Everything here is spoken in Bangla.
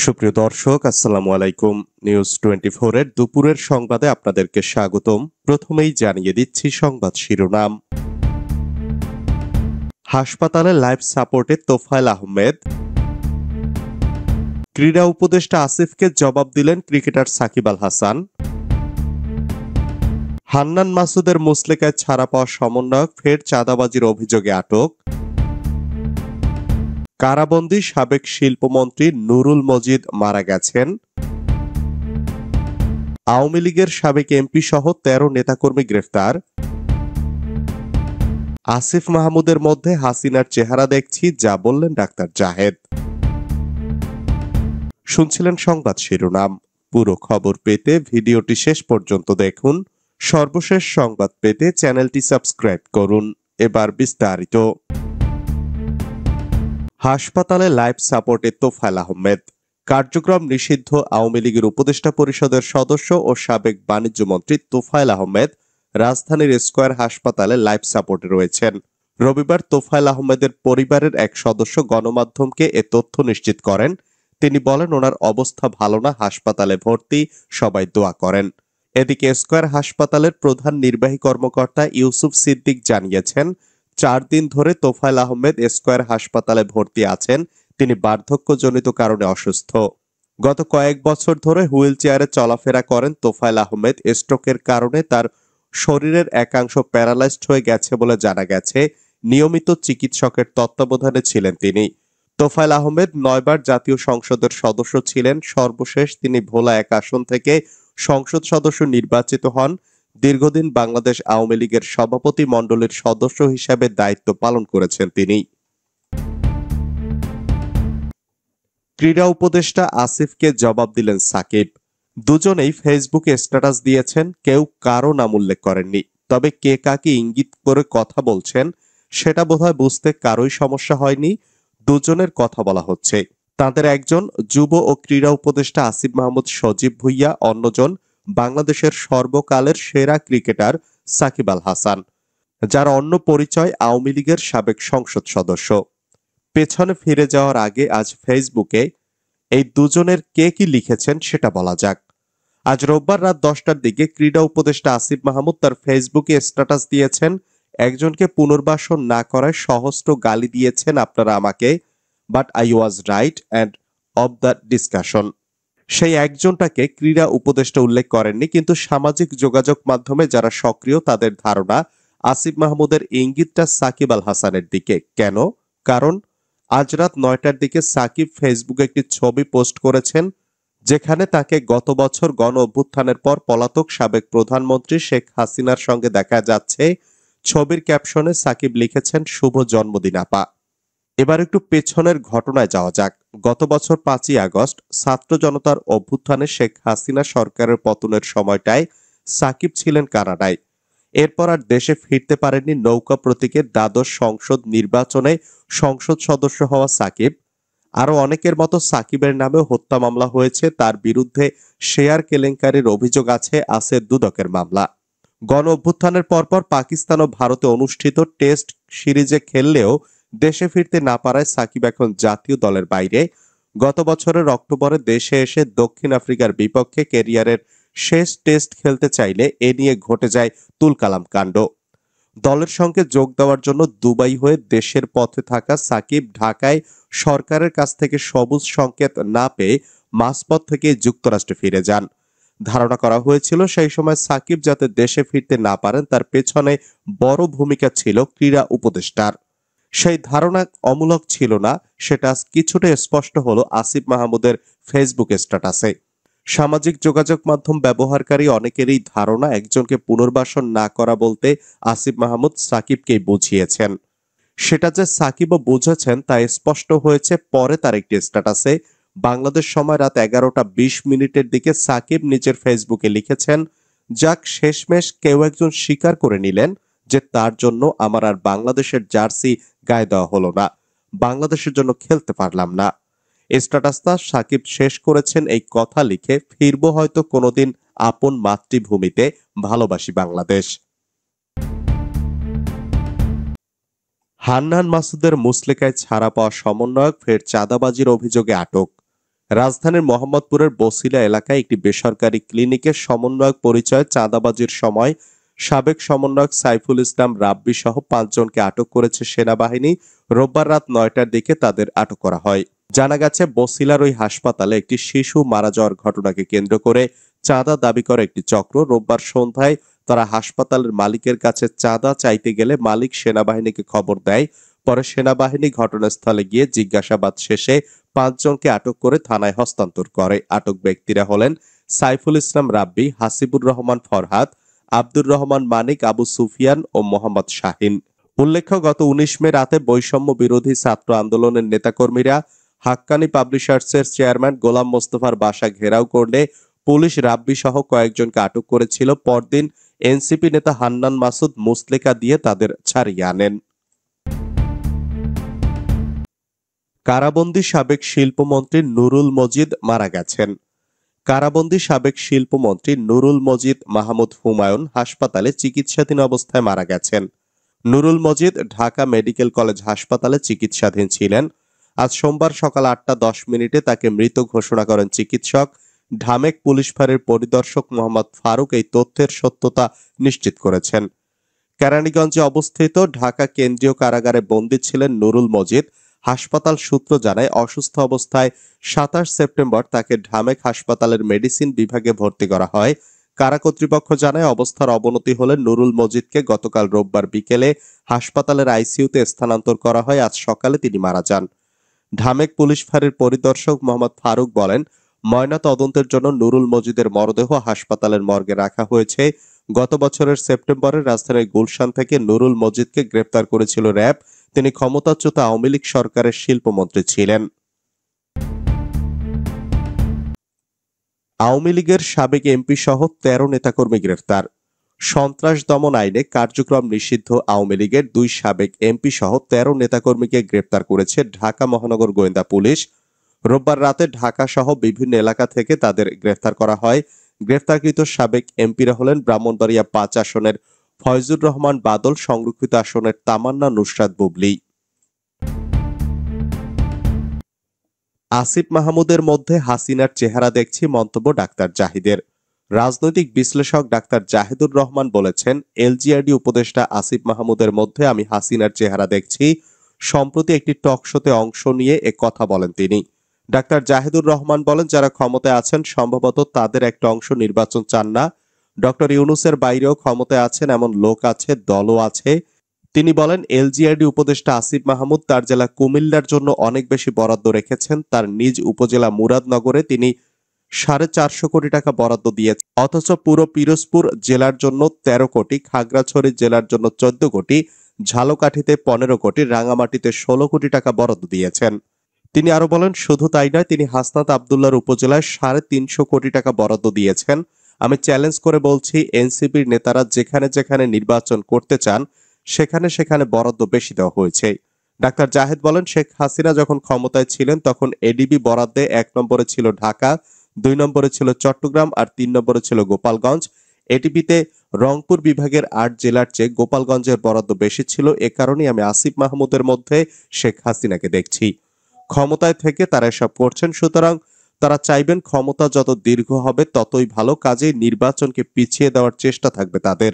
সুপ্রিয় দর্শক, আসসালামু আলাইকুম। নিউজ 24 এর দুপুরের সংবাদে আপনাদেরকে স্বাগতম। প্রথমেই জানিয়ে দিচ্ছি সংবাদ শিরোনাম। হাসপাতালে লাইফ সাপোর্টে তোফায়েল আহমেদ। ক্রীড়া উপদেষ্টা আসিফকে জবাব দিলেন ক্রিকেটার সাকিব আল হাসান। হান্নান মাসুদের মুচলেকায় ছাড়া পাওয়া সমন্বয়ক ফের চাঁদাবাজির অভিযোগে আটক। কারাবন্দী সাবেক শিল্পমন্ত্রী নুরুল মজিদ মারা গেছেন। আওয়ামী লীগের সাবেক এমপি সহ ১৩ নেতাকর্মী গ্রেফতার। আসিফ মাহমুদের মধ্যে হাসিনার চেহারা দেখছি, যা বললেন ডাক্তার জাহেদ। শুনছিলেন সংবাদ শিরোনাম। পুরো খবর পেতে ভিডিওটি শেষ পর্যন্ত দেখুন। সর্বশেষ সংবাদ পেতে চ্যানেলটি সাবস্ক্রাইব করুন। এবার বিস্তারিত। হাসপাতালে লাইফ সাপোর্টে তোফায়েল আহমেদ। কার্যক্রম নিষিদ্ধ আওয়ামী লীগের উপদেষ্টা পরিষদের সদস্য ও সাবেক বাণিজ্য মন্ত্রী তোফায়েল আহমেদ রাজধানীর স্কয়ার হাসপাতালে লাইফ সাপোর্টে রয়েছেন। রবিবার তোফায়েল আহমেদের পরিবারের এক সদস্য গণমাধ্যমকে এ তথ্য নিশ্চিত করেন। তিনি বলেন, ওনার অবস্থা ভালো না, হাসপাতালে ভর্তি, সবাই দোয়া করেন। এদিকে স্কয়ার হাসপাতালের প্রধান নির্বাহী কর্মকর্তা ইউসুফ সিদ্দিক জানিয়েছেন, ৪ দিন ধরে তোফায়েল আহমেদ স্কয়ার হাসপাতালে ভর্তি আছেন। তিনি বার্ধক্যজনিত কারণে অসুস্থ। গত কয়েক বছর ধরে হুইল চেয়ারে চলাফেরা করেন তোফায়েল আহমেদ। স্ট্রোকের কারণে তার শরীরের একাংশ প্যারালাইজড হয়ে গেছে বলে জানা গেছে। নিয়মিত চিকিৎসকের তত্ত্বাবধানে ছিলেন তিনি। তোফায়েল আহমেদ ৯ বার জাতীয় সংসদের সদস্য ছিলেন। সর্বশেষ তিনি ভোলা ১ আসন থেকে সংসদ সদস্য নির্বাচিত হন। দীর্ঘদিন বাংলাদেশ আওয়ামী লীগের সভাপতি মণ্ডলীর সদস্য হিসেবে দায়িত্ব পালন করেছেন তিনি। ক্রীড়া উপদেষ্টা আসিফকে জবাব দিলেন সাকিব। দুজনেই ফেসবুকে স্ট্যাটাস দিয়েছেন, কেউ কারো নাম উল্লেখ করেননি। তবে কে কাকে ইঙ্গিত করে কথা বলছেন সেটা বোধহয় বুঝতে কারোই সমস্যা হয়নি। দুজনের কথা বলা হচ্ছে। তাদের একজন যুব ও ক্রীড়া উপদেষ্টা আসিফ মাহমুদ সজীব ভুইয়া, অন্যজন বাংলাদেশের সর্বকালের সেরা ক্রিকেটার সাকিব আল হাসান, যার অন্য পরিচয় আওয়ামী লীগের সাবেক সংসদ সদস্য। পেছনে ফিরে যাওয়ার আগে আজ ফেসবুকে এই দুজনের কে কি লিখেছেন সেটা বলা যাক। আজ রোববার রাত 10টার দিকে ক্রীড়া উপদেষ্টা আসিফ মাহমুদ তার ফেসবুকে স্ট্যাটাস দিয়েছেন, একজনকে পুনর্বাসন না করায় সহস্র গালি দিয়েছেন আপনারা আমাকে, but I was right and of the discussion. সেই একজনটাকে ক্রীড়া উপদেষ্টা উল্লেখ করেননি, কিন্তু সামাজিক যোগাযোগ মাধ্যমে যারা সক্রিয় তাদের ধারণা আসিফ মাহমুদের ইঙ্গিতটা সাকিব আল হাসানের দিকে। কেন? কারণ আজ রাত 9টার দিকে সাকিব ফেসবুকে একটি ছবি পোস্ট করেছেন, যেখানে তাকে গত বছর গণ অভ্যুত্থানের পর পলাতক সাবেক প্রধানমন্ত্রী শেখ হাসিনার সঙ্গে দেখা যাচ্ছে। ছবির ক্যাপশনে সাকিব লিখেছেন, শুভ জন্মদিন আপা। এবার একটু পেছনের ঘটনায় যাওয়া যাক। গত বছর 5ই আগস্ট ছাত্র জনতার অভ্যুত্থানে শেখ হাসিনা সরকারের পতনের সময়টায় সাকিব ছিলেন কানাডায়। এরপর আর দেশে ফিরতে পারেননি। নৌকা প্রতীকে দ্বাদশ সংসদ নির্বাচনে সংসদ সদস্য হওয়া সাকিব। আরো অনেকের মতো সাকিবের নামেও হত্যা মামলা হয়েছে। তার বিরুদ্ধে শেয়ার কেলেঙ্কারির অভিযোগ আছে দুদকের মামলা। গণ অভ্যুত্থানের পরপর পাকিস্তান ও ভারতে অনুষ্ঠিত টেস্ট সিরিজে খেললেও দেশে ফিরতে না পারায় সাকিব এখন জাতীয় দলের বাইরে। গত বছরের অক্টোবরে দেশে এসে দক্ষিণ আফ্রিকার বিপক্ষে ক্যারিয়ারের শেষ টেস্ট খেলতে চাইলে এ নিয়ে ঘটে যায় তুলকালাম কাণ্ড। দলের সঙ্গে যোগ দেওয়ার জন্য দুবাই হয়ে দেশের পথে থাকা সাকিব ঢাকায় সরকারের কাছ থেকে সবুজ সংকেত না পেয়ে মাঝপথ থেকে যুক্তরাষ্ট্রে ফিরে যান। ধারণা করা হয়েছিল সেই সময় সাকিব যাতে দেশে ফিরতে না পারেন তার পেছনে বড় ভূমিকা ছিল ক্রীড়া উপদেষ্টার। সেই ধারণা অমূলক ছিল না, সেটা কিছুটা স্পষ্ট হলো আসিফ মাহমুদের ফেসবুক স্ট্যাটাসে। সামাজিক যোগাযোগ মাধ্যম ব্যবহারকারী অনেকেরই ধারণা একজনকে পুনর্বাসন না করা বলতে আসিফ মাহমুদ সাকিবকেই বুঝিয়েছেন। সেটা যে সাকিবও বুঝেছেন তা স্পষ্ট হয়েছে পরে তার একটি স্ট্যাটাসে। বাংলাদেশ সময় রাত 11টা 20 মিনিটের দিকে সাকিব নিজের ফেসবুকে লিখেছেন, যাক শেষমেশ কেউ একজন স্বীকার করে নিলেন যে তার জন্য আমার আর বাংলাদেশের জার্সি গায়ে দেওয়া হলো না, বাংলাদেশের জন্য খেলতে পারলাম না। স্ট্যাটাসটা সাকিব শেষ করেছেন এই কথা লিখে, ফিরবো হয়তো কোনোদিন আপন মাতৃভূমিতে, ভালোবাসি বাংলাদেশ। হান্নান মাসুদের মুচলেকায় ছাড়া পাওয়া সমন্বয়ক ফের চাঁদাবাজির অভিযোগে আটক। রাজধানীর মোহাম্মদপুরের বছিলা এলাকায় একটি বেসরকারি ক্লিনিকের সমন্বয়ক পরিচয়ে চাঁদাবাজির সময় সাবেক সমন্বয়ক সাইফুল ইসলাম রাব্বি সহ 5 জনকে আটক করেছে সেনাবাহিনী। রোববার রাত 9টার দিকে তাদের আটক করা হয়। জানা গেছে, বছিলার ওই হাসপাতালে একটি শিশু মারা যাওয়ার ঘটনাকে কেন্দ্র করে চাঁদা দাবি করে একটি চক্র। রোববার সন্ধ্যায় তারা হাসপাতালের মালিকের কাছে চাঁদা চাইতে গেলে মালিক সেনাবাহিনীকে খবর দেয়। পরে সেনাবাহিনী ঘটনাস্থলে গিয়ে জিজ্ঞাসাবাদ শেষে 5 জনকে আটক করে থানায় হস্তান্তর করে। আটক ব্যক্তিরা হলেন সাইফুল ইসলাম রাব্বি, হাসিবুর রহমান ফরহাদ, আব্দুর রহমান মানিক, আবু সুফিয়ান ও মোহাম্মদ শাহিন। উল্লেখ্য, গত 19 মে রাতে বৈষম্য বিরোধী ছাত্র আন্দোলনের নেতাকর্মীরা হাক্কানি পাবলিশার্সের চেয়ারম্যান গোলাম মোস্তফার বাসা ঘেরাও করলে পুলিশ রাব্বি সহ কয়েকজনকে আটক করেছিল। পরদিন এনসিপি নেতা হান্নান মাসুদ মুসলেকা দিয়ে তাদের ছাড়িয়ে আনেন। কারাবন্দী সাবেক শিল্পমন্ত্রী নুরুল মজিদ মারা গেছেন। কারাবন্দী সাবেক শিল্পমন্ত্রী নুরুল মজিদ মাহমুদ হুমায়ুন হাসপাতালে চিকিৎসাধীন অবস্থায় মারা গেছেন। নুরুল মজিদ ঢাকা মেডিকেল কলেজ হাসপাতালে চিকিৎসাধীন ছিলেন। আজ সোমবার সকাল 8টা 10 মিনিটে তাকে মৃত ঘোষণা করেন চিকিৎসক। ঢামেক পুলিশ ফাঁড়ির পরিদর্শক মোহাম্মদ ফারুক এই তথ্যের সত্যতা নিশ্চিত করেছেন। কেরানীগঞ্জে অবস্থিত ঢাকা কেন্দ্রীয় কারাগারে বন্দী ছিলেন নুরুল মজিদ। হাসপাতাল সূত্র জানায়, অসুস্থ অবস্থায় 27 সেপ্টেম্বর তাকে ঢামেক হাসপাতালের মেডিসিন বিভাগে ভর্তি করা হয়। কারা কর্তৃপক্ষ জানায়, অবস্থার অবনতি হলে নুরুল মজিদকে গতকাল রোববার বিকেলে হাসপাতালের আইসিইউতে স্থানান্তর করা হয়। আজ সকালে তিনি মারা যান। ঢামেক পুলিশ ফাঁড়ির পরিদর্শক মোহাম্মদ ফারুক বলেন, ময়না তদন্তের জন্য নুরুল মজিদের মরদেহ হাসপাতালের মর্গে রাখা হয়েছে। গত বছরের সেপ্টেম্বরে রাজধানীর গুলশান থেকে নুরুল মজিদকে গ্রেপ্তার করেছিল র্যাব। তিনি ক্ষমতাচ্যুত আওয়ামী লীগ সরকারের শিল্পমন্ত্রী ছিলেন। আওয়ামী লীগের সাবেক এমপি সহ 13 নেতাকর্মী গ্রেফতার। সন্ত্রাস দমন আইনে কার্যক্রম নিষিদ্ধ আওয়ামী লীগের 2 সাবেক এমপি সহ 13 নেতাকর্মীকে গ্রেপ্তার করেছে ঢাকা মহানগর গোয়েন্দা পুলিশ। রোববার রাতে ঢাকা সহ বিভিন্ন এলাকা থেকে তাদের গ্রেফতার করা হয়। গ্রেফতারকৃত সাবেক এমপিরা হলেন ব্রাহ্মণবাড়িয়া 5 আসনের ফয়জুর রহমান বাদল, সংরক্ষিত আসনের তামান্না নুসরাত বুবলি। আসিফ মাহমুদের মধ্যে হাসিনার চেহারা দেখছি, মন্তব্য ডাক্তার জাহিদের। রাজনৈতিক বিশ্লেষক ডাক্তার জাহিদুর রহমান বলেছেন, এলজিআরডি উপদেষ্টা আসিফ মাহমুদের মধ্যে আমি হাসিনার চেহারা দেখছি। সম্প্রতি একটি টক শোতে অংশ নিয়ে কথা বলেন তিনি। ডাক্তার জাহিদুর রহমান বলেন, যারা ক্ষমতায় আছেন সম্ভবত তাদের একটা অংশ নির্বাচন চান না। ডক্টর ইউনূসের বাইরেও ক্ষমতায় আছেন এমন লোক আছে, দলও আছে। তিনি বলেন, এলজিআরডি উপদেষ্টা আসিফ মাহমুদ তার জেলা কুমিল্লার জন্য অনেক বেশি বরাদ্দ রেখেছেন। তার নিজ উপজেলা মুরাদনগরে তিনি 450 কোটি টাকা বরাদ্দ দিয়েছেন, অথচ পুরো পিরোজপুর জেলার জন্য 13 কোটি, খাগড়াছড়ি জেলার জন্য 14 কোটি, ঝালকাঠিতে 15 কোটি, রাঙামাটিতে 16 কোটি টাকা বরাদ্দ দিয়েছেন। তিনি আরো বলেন, শুধু তাই নয়, তিনি হাসনাত আবদুল্লাহর উপজেলায় 350 কোটি টাকা বরাদ্দ দিয়েছেন। আমি চ্যালেঞ্জ করে বলছি, এনসিপির নেতারা যেখানে যেখানে নির্বাচন করতে চান সেখানে সেখানে বরাদ্দ বেশি দেওয়া হয়েছে। ডাক্তার জাহেদ বলেন, শেখ হাসিনা যখন ক্ষমতায় ছিলেন তখন এডিবি বরাদ্দে 1 নম্বরে ছিল ঢাকা, 2 নম্বরে ছিল চট্টগ্রাম আর 3 নম্বরে ছিল গোপালগঞ্জ। এটিপিতে রংপুর বিভাগের 8 জেলার চেয়ে গোপালগঞ্জের বরাদ্দ বেশি ছিল। এ কারণেই আমি আসিফ মাহমুদের মধ্যে শেখ হাসিনাকে দেখছি। ক্ষমতায় থেকে তারা এসব করছেন, সুতরাং তারা চাইবেন ক্ষমতা যত দীর্ঘ হবে ততই ভালো। কাজেই নির্বাচনকে পিছিয়ে দেওয়ার চেষ্টা থাকবে তাদের।